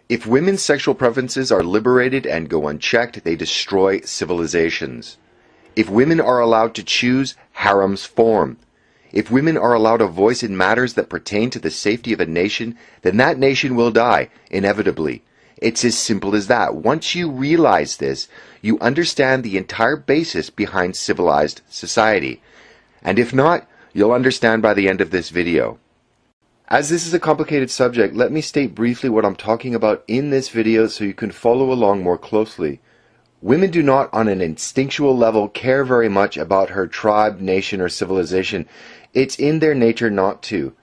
If women's sexual preferences are liberated and go unchecked, they destroy civilizations. If women are allowed to choose, harems form. If women are allowed a voice in matters that pertain to the safety of a nation, then that nation will die, inevitably. It's as simple as that. Once you realize this, you understand the entire basis behind civilized society. And if not, you'll understand by the end of this video. As this is a complicated subject, let me state briefly what I'm talking about in this video so you can follow along more closely. Women do not, on an instinctual level, care very much about her tribe, nation, or civilization. It's in their nature not to.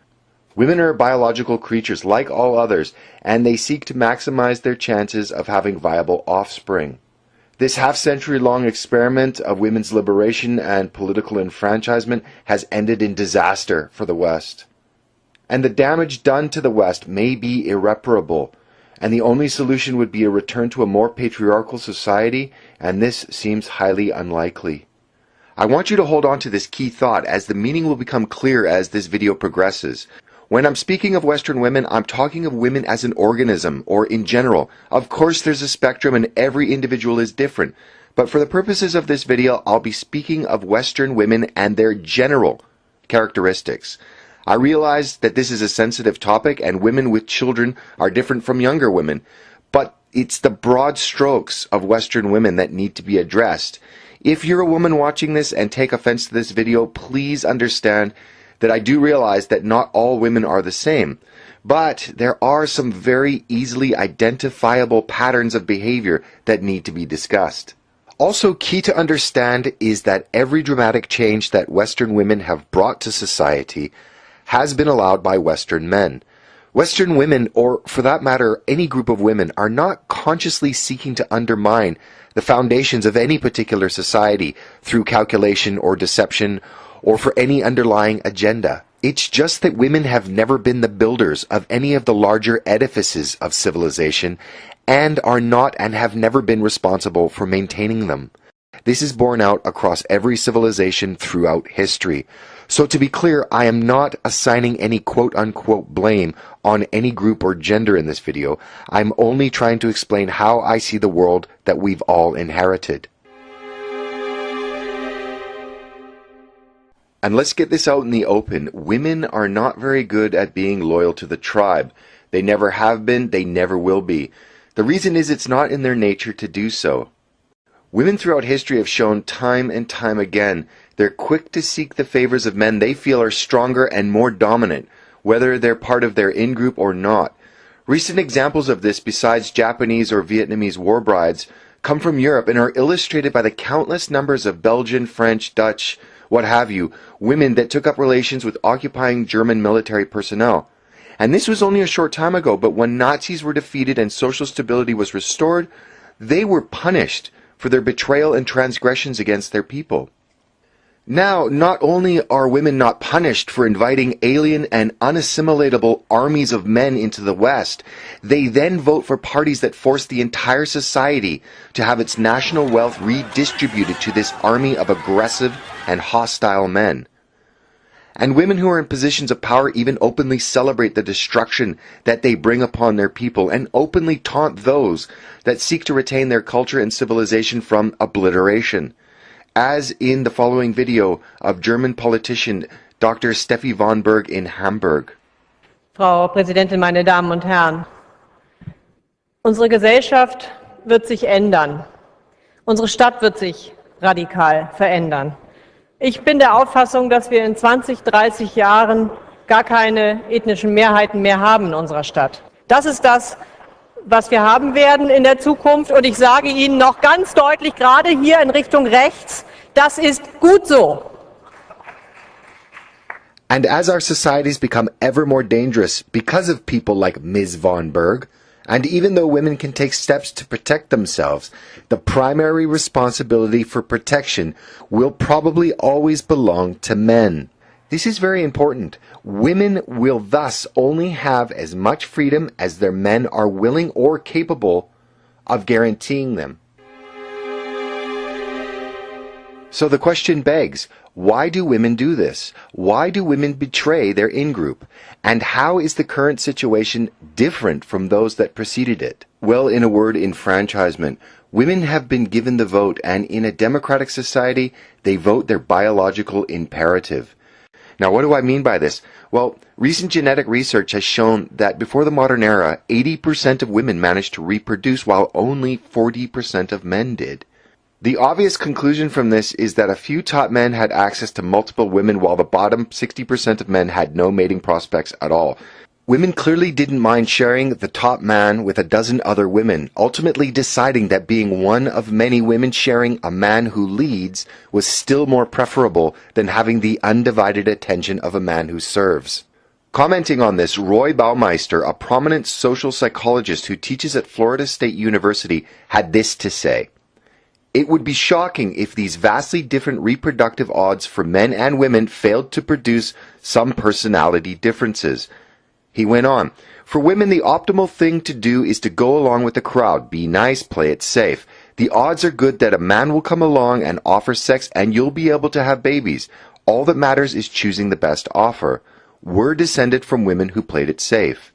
Women are biological creatures like all others, and they seek to maximize their chances of having viable offspring. This half-century-long experiment of women's liberation and political enfranchisement has ended in disaster for the West. And the damage done to the West may be irreparable, and the only solution would be a return to a more patriarchal society, and this seems highly unlikely. I want you to hold on to this key thought, as the meaning will become clear as this video progresses. When I'm speaking of Western women, I'm talking of women as an organism, or in general. Of course there's a spectrum and every individual is different, but for the purposes of this video, I'll be speaking of Western women and their general characteristics. I realize that this is a sensitive topic and women with children are different from younger women, but it's the broad strokes of Western women that need to be addressed. If you're a woman watching this and take offense to this video, please understand that I do realize that not all women are the same, but there are some very easily identifiable patterns of behavior that need to be discussed. Also key to understand is that every dramatic change that Western women have brought to society has been allowed by Western men. Western women, or for that matter, any group of women, are not consciously seeking to undermine the foundations of any particular society through calculation or deception or for any underlying agenda. It's just that women have never been the builders of any of the larger edifices of civilization and are not and have never been responsible for maintaining them. This is borne out across every civilization throughout history. So to be clear, I am not assigning any quote-unquote blame on any group or gender in this video. I'm only trying to explain how I see the world that we've all inherited. And let's get this out in the open. Women are not very good at being loyal to the tribe. They never have been, they never will be. The reason is it's not in their nature to do so. Women throughout history have shown time and time again they're quick to seek the favors of men they feel are stronger and more dominant, whether they're part of their in-group or not. Recent examples of this, besides Japanese or Vietnamese war brides, come from Europe and are illustrated by the countless numbers of Belgian, French, Dutch, what have you, women that took up relations with occupying German military personnel. And this was only a short time ago, but when Nazis were defeated and social stability was restored, they were punished for their betrayal and transgressions against their people. Now, not only are women not punished for inviting alien and unassimilatable armies of men into the West, they then vote for parties that force the entire society to have its national wealth redistributed to this army of aggressive and hostile men. And women who are in positions of power even openly celebrate the destruction that they bring upon their people and openly taunt those that seek to retain their culture and civilization from obliteration. As in the following video of German politician Dr. Steffi von Berg in Hamburg. Frau Präsidentin, meine Damen und Herren! Unsere Gesellschaft wird sich ändern. Unsere Stadt wird sich radikal verändern. Ich bin der Auffassung, dass wir in 20, 30 Jahren gar keine ethnischen Mehrheiten mehr haben in unserer Stadt. Das ist das, was wir haben werden in der Zukunft. Und ich sage Ihnen noch ganz deutlich, gerade hier in Richtung rechts, das ist gut so. And as our societies become ever more dangerous because of people like Ms. von Berg, and even though women can take steps to protect themselves, the primary responsibility for protection will probably always belong to men. This is very important. Women will thus only have as much freedom as their men are willing or capable of guaranteeing them. So the question begs, why do women do this? Why do women betray their in-group? And how is the current situation different from those that preceded it? Well, in a word, enfranchisement. Women have been given the vote, and in a democratic society, they vote their biological imperative. Now, what do I mean by this? Well, recent genetic research has shown that before the modern era, 80% of women managed to reproduce while only 40% of men did. The obvious conclusion from this is that a few top men had access to multiple women while the bottom 60% of men had no mating prospects at all. Women clearly didn't mind sharing the top man with a dozen other women, ultimately deciding that being one of many women sharing a man who leads was still more preferable than having the undivided attention of a man who serves. Commenting on this, Roy Baumeister, a prominent social psychologist who teaches at Florida State University, had this to say: "It would be shocking if these vastly different reproductive odds for men and women failed to produce some personality differences." He went on, "For women, the optimal thing to do is to go along with the crowd, be nice, play it safe. The odds are good that a man will come along and offer sex and you'll be able to have babies. All that matters is choosing the best offer. We're descended from women who played it safe."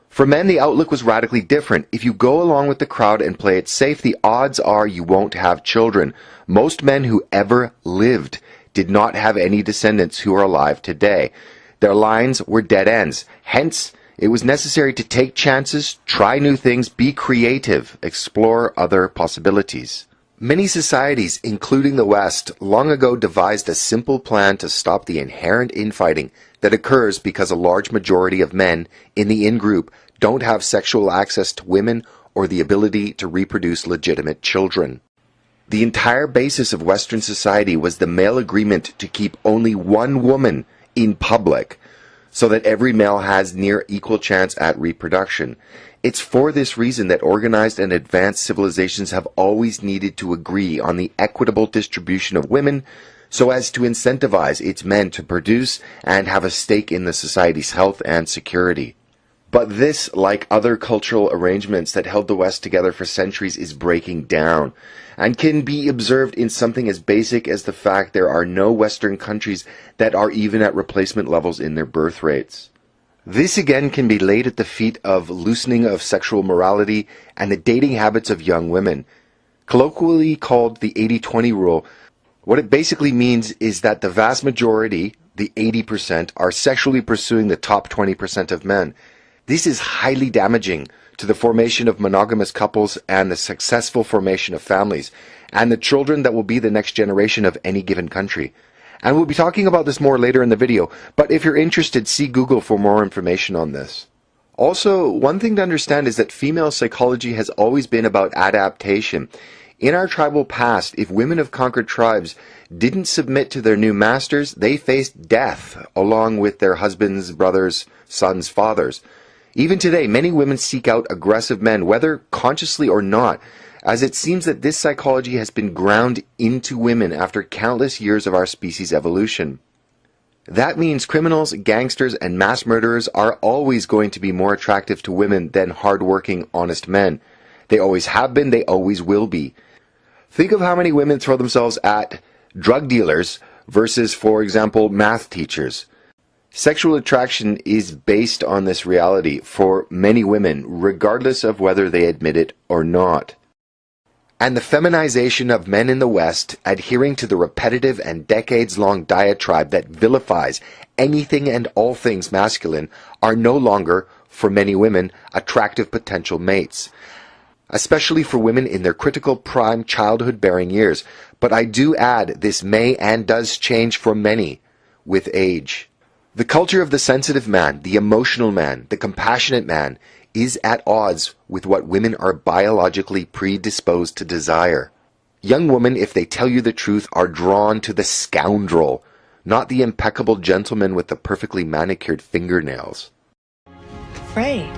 For men, the outlook was radically different. If you go along with the crowd and play it safe, the odds are you won't have children. Most men who ever lived did not have any descendants who are alive today. Their lines were dead ends. Hence, it was necessary to take chances, try new things, be creative, explore other possibilities. Many societies, including the West, long ago devised a simple plan to stop the inherent infighting that occurs because a large majority of men in the in-group don't have sexual access to women or the ability to reproduce legitimate children. The entire basis of Western society was the male agreement to keep only one woman in public, so that every male has near equal chance at reproduction. It's for this reason that organized and advanced civilizations have always needed to agree on the equitable distribution of women so as to incentivize its men to produce and have a stake in the society's health and security. But this, like other cultural arrangements that held the West together for centuries, is breaking down, and can be observed in something as basic as the fact there are no Western countries that are even at replacement levels in their birth rates. This again can be laid at the feet of loosening of sexual morality and the dating habits of young women. Colloquially called the 80-20 rule, what it basically means is that the vast majority, the 80%, are sexually pursuing the top 20% of men. This is highly damaging to the formation of monogamous couples and the successful formation of families, and the children that will be the next generation of any given country. And we'll be talking about this more later in the video, but if you're interested, see Google for more information on this. Also, one thing to understand is that female psychology has always been about adaptation. In our tribal past, if women of conquered tribes didn't submit to their new masters, they faced death along with their husbands, brothers, sons, fathers. Even today, many women seek out aggressive men, whether consciously or not, as it seems that this psychology has been ground into women after countless years of our species' evolution. That means criminals, gangsters, and mass murderers are always going to be more attractive to women than hard-working, honest men. They always have been, they always will be. Think of how many women throw themselves at drug dealers versus, for example, math teachers. Sexual attraction is based on this reality for many women, regardless of whether they admit it or not. And the feminization of men in the West, adhering to the repetitive and decades-long diatribe that vilifies anything and all things masculine, are no longer, for many women, attractive potential mates. Especially for women in their critical prime childhood-bearing years. But I do add, this may and does change for many with age. The culture of the sensitive man, the emotional man, the compassionate man is at odds with what women are biologically predisposed to desire. Young women, if they tell you the truth, are drawn to the scoundrel, not the impeccable gentleman with the perfectly manicured fingernails. Afraid.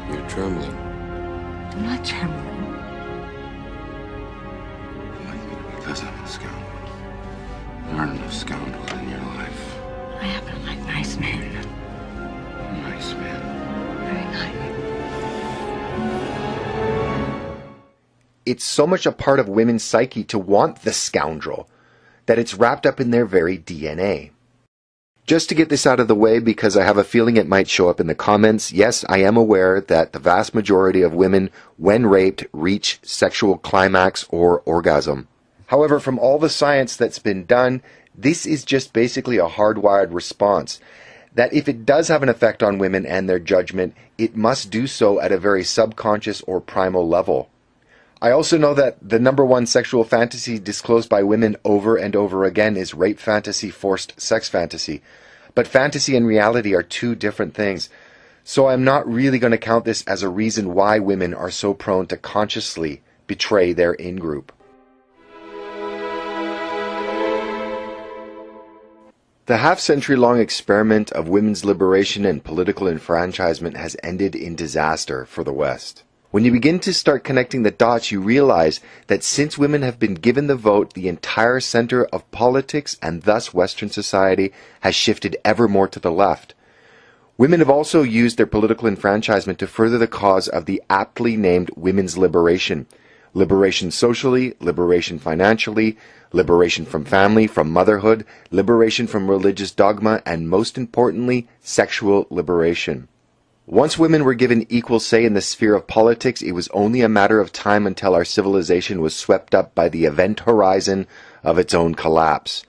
You're trembling. I'm not trembling. Because I'm a scoundrel. There aren't enough scoundrels in your life. I happen to like nice men. Nice man. Very nice. It's so much a part of women's psyche to want the scoundrel. that it's wrapped up in their very DNA. Just to get this out of the way, because I have a feeling it might show up in the comments, yes, I am aware that the vast majority of women, when raped, reach sexual climax or orgasm. However, from all the science that's been done, this is just basically a hardwired response. That if it does have an effect on women and their judgment, it must do so at a very subconscious or primal level. I also know that the number one sexual fantasy disclosed by women over and over again is rape fantasy, forced sex fantasy. But fantasy and reality are two different things. So I'm not really going to count this as a reason why women are so prone to consciously betray their in-group. The half-century-long experiment of women's liberation and political enfranchisement has ended in disaster for the West. When you begin to start connecting the dots, you realize that since women have been given the vote, the entire center of politics and thus Western society has shifted ever more to the left. Women have also used their political enfranchisement to further the cause of the aptly named women's liberation. Liberation socially, liberation financially, liberation from family, from motherhood, liberation from religious dogma, and most importantly, sexual liberation. Once women were given equal say in the sphere of politics, it was only a matter of time until our civilization was swept up by the event horizon of its own collapse.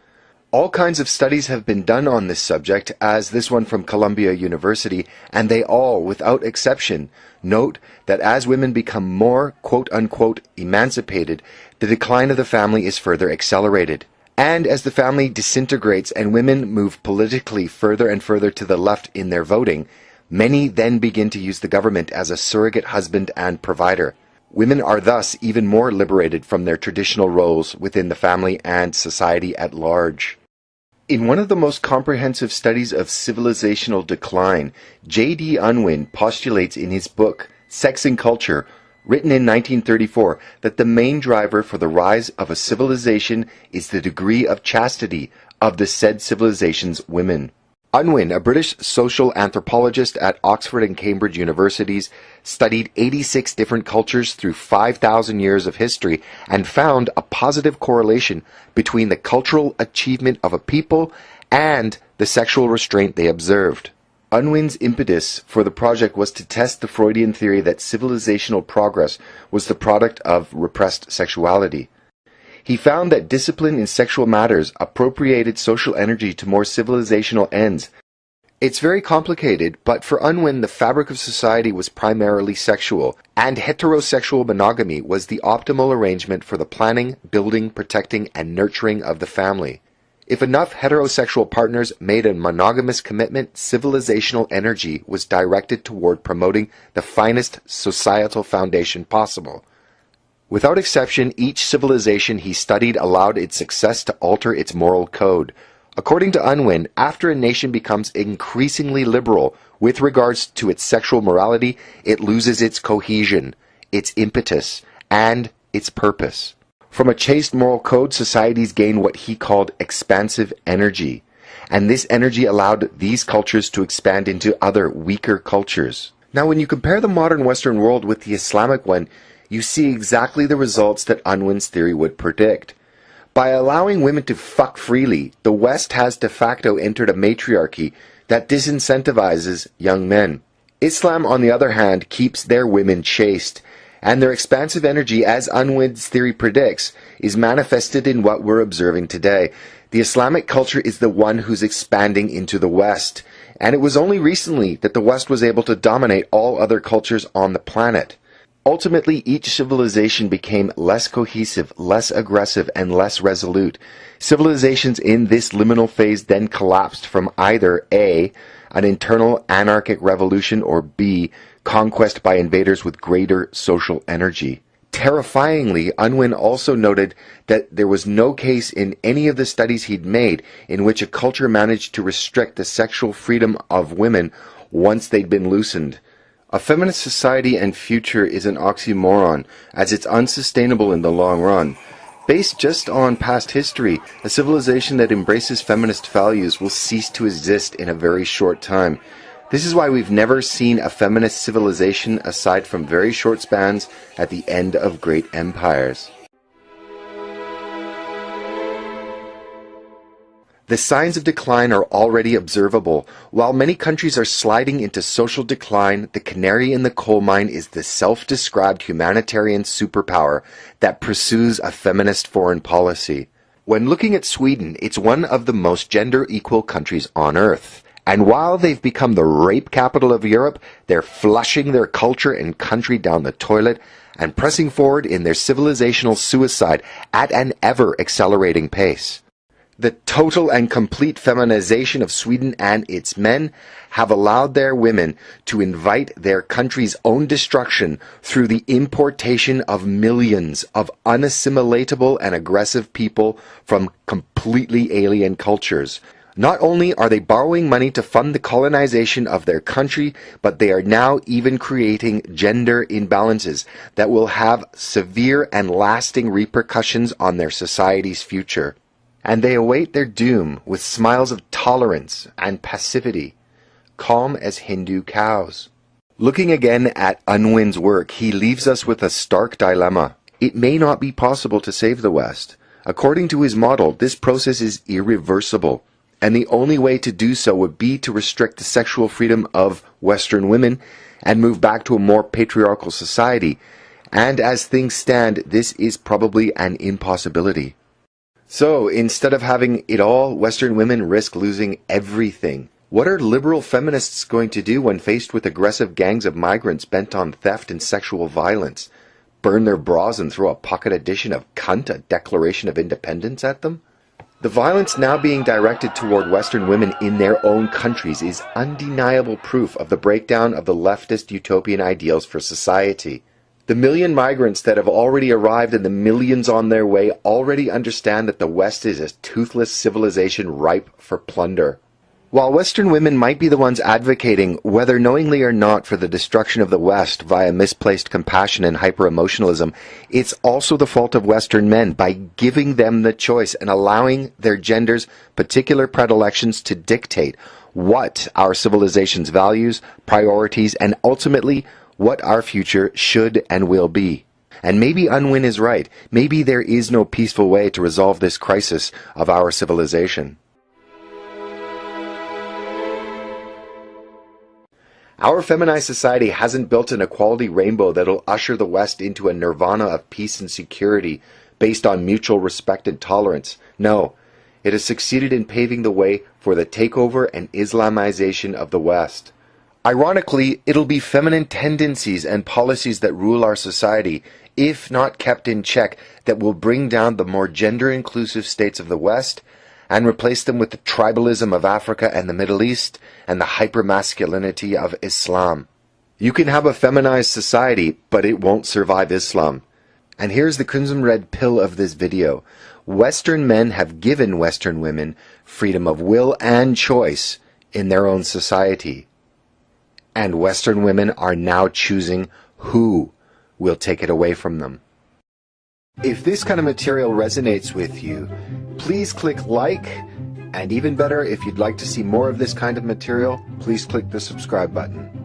All kinds of studies have been done on this subject, as this one from Columbia University, and they all, without exception, note that as women become more, quote-unquote, emancipated, the decline of the family is further accelerated. And as the family disintegrates and women move politically further and further to the left in their voting, many then begin to use the government as a surrogate husband and provider. Women are thus even more liberated from their traditional roles within the family and society at large. In one of the most comprehensive studies of civilizational decline, J.D. Unwin postulates in his book, Sex and Culture, written in 1934, that the main driver for the rise of a civilization is the degree of chastity of the said civilization's women. Unwin, a British social anthropologist at Oxford and Cambridge universities, studied 86 different cultures through 5,000 years of history and found a positive correlation between the cultural achievement of a people and the sexual restraint they observed. Unwin's impetus for the project was to test the Freudian theory that civilizational progress was the product of repressed sexuality. He found that discipline in sexual matters appropriated social energy to more civilizational ends. It's very complicated, but for Unwin, the fabric of society was primarily sexual, and heterosexual monogamy was the optimal arrangement for the planning, building, protecting, and nurturing of the family. If enough heterosexual partners made a monogamous commitment, civilizational energy was directed toward promoting the finest societal foundation possible. Without exception, each civilization he studied allowed its success to alter its moral code. According to Unwin, after a nation becomes increasingly liberal with regards to its sexual morality, it loses its cohesion, its impetus, and its purpose. From a chaste moral code, societies gain what he called expansive energy, and this energy allowed these cultures to expand into other weaker cultures. Now, when you compare the modern Western world with the Islamic one, you see exactly the results that Unwin's theory would predict. By allowing women to fuck freely, the West has de facto entered a matriarchy that disincentivizes young men. Islam, on the other hand, keeps their women chaste, and their expansive energy, as Unwin's theory predicts, is manifested in what we're observing today. The Islamic culture is the one who's expanding into the West, and it was only recently that the West was able to dominate all other cultures on the planet. Ultimately, each civilization became less cohesive, less aggressive, and less resolute. Civilizations in this liminal phase then collapsed from either A, an internal anarchic revolution, or B, conquest by invaders with greater social energy. Terrifyingly, Unwin also noted that there was no case in any of the studies he'd made in which a culture managed to restrict the sexual freedom of women once they'd been loosened. A feminist society and future is an oxymoron, as it's unsustainable in the long run. Based just on past history, a civilization that embraces feminist values will cease to exist in a very short time. This is why we've never seen a feminist civilization aside from very short spans at the end of great empires. The signs of decline are already observable. While many countries are sliding into social decline, the canary in the coal mine is the self-described humanitarian superpower that pursues a feminist foreign policy. When looking at Sweden, it's one of the most gender-equal countries on earth. And while they've become the rape capital of Europe, they're flushing their culture and country down the toilet and pressing forward in their civilizational suicide at an ever-accelerating pace. The total and complete feminization of Sweden and its men have allowed their women to invite their country's own destruction through the importation of millions of unassimilatable and aggressive people from completely alien cultures. Not only are they borrowing money to fund the colonization of their country, but they are now even creating gender imbalances that will have severe and lasting repercussions on their society's future. And they await their doom with smiles of tolerance and passivity, calm as Hindu cows. Looking again at Unwin's work, he leaves us with a stark dilemma. It may not be possible to save the West. According to his model, this process is irreversible, and the only way to do so would be to restrict the sexual freedom of Western women and move back to a more patriarchal society. And as things stand, this is probably an impossibility. So, instead of having it all, Western women risk losing everything. What are liberal feminists going to do when faced with aggressive gangs of migrants bent on theft and sexual violence? Burn their bras and throw a pocket edition of Cunt, a Declaration of Independence, at them? The violence now being directed toward Western women in their own countries is undeniable proof of the breakdown of the leftist utopian ideals for society. The million migrants that have already arrived and the millions on their way already understand that the West is a toothless civilization ripe for plunder. While Western women might be the ones advocating, whether knowingly or not, for the destruction of the West via misplaced compassion and hyper-emotionalism, it's also the fault of Western men by giving them the choice and allowing their gender's particular predilections to dictate what our civilization's values, priorities, and ultimately what our future should and will be. And maybe Unwin is right. Maybe there is no peaceful way to resolve this crisis of our civilization. Our feminized society hasn't built an equality rainbow that'll usher the West into a nirvana of peace and security based on mutual respect and tolerance. No, it has succeeded in paving the way for the takeover and Islamization of the West. Ironically, it'll be feminine tendencies and policies that rule our society, if not kept in check, that will bring down the more gender-inclusive states of the West and replace them with the tribalism of Africa and the Middle East and the hypermasculinity of Islam. You can have a feminized society, but it won't survive Islam. And here's the crimson red pill of this video. Western men have given Western women freedom of will and choice in their own society. And Western women are now choosing who will take it away from them. If this kind of material resonates with you, please click like, and even better, if you'd like to see more of this kind of material, please click the subscribe button.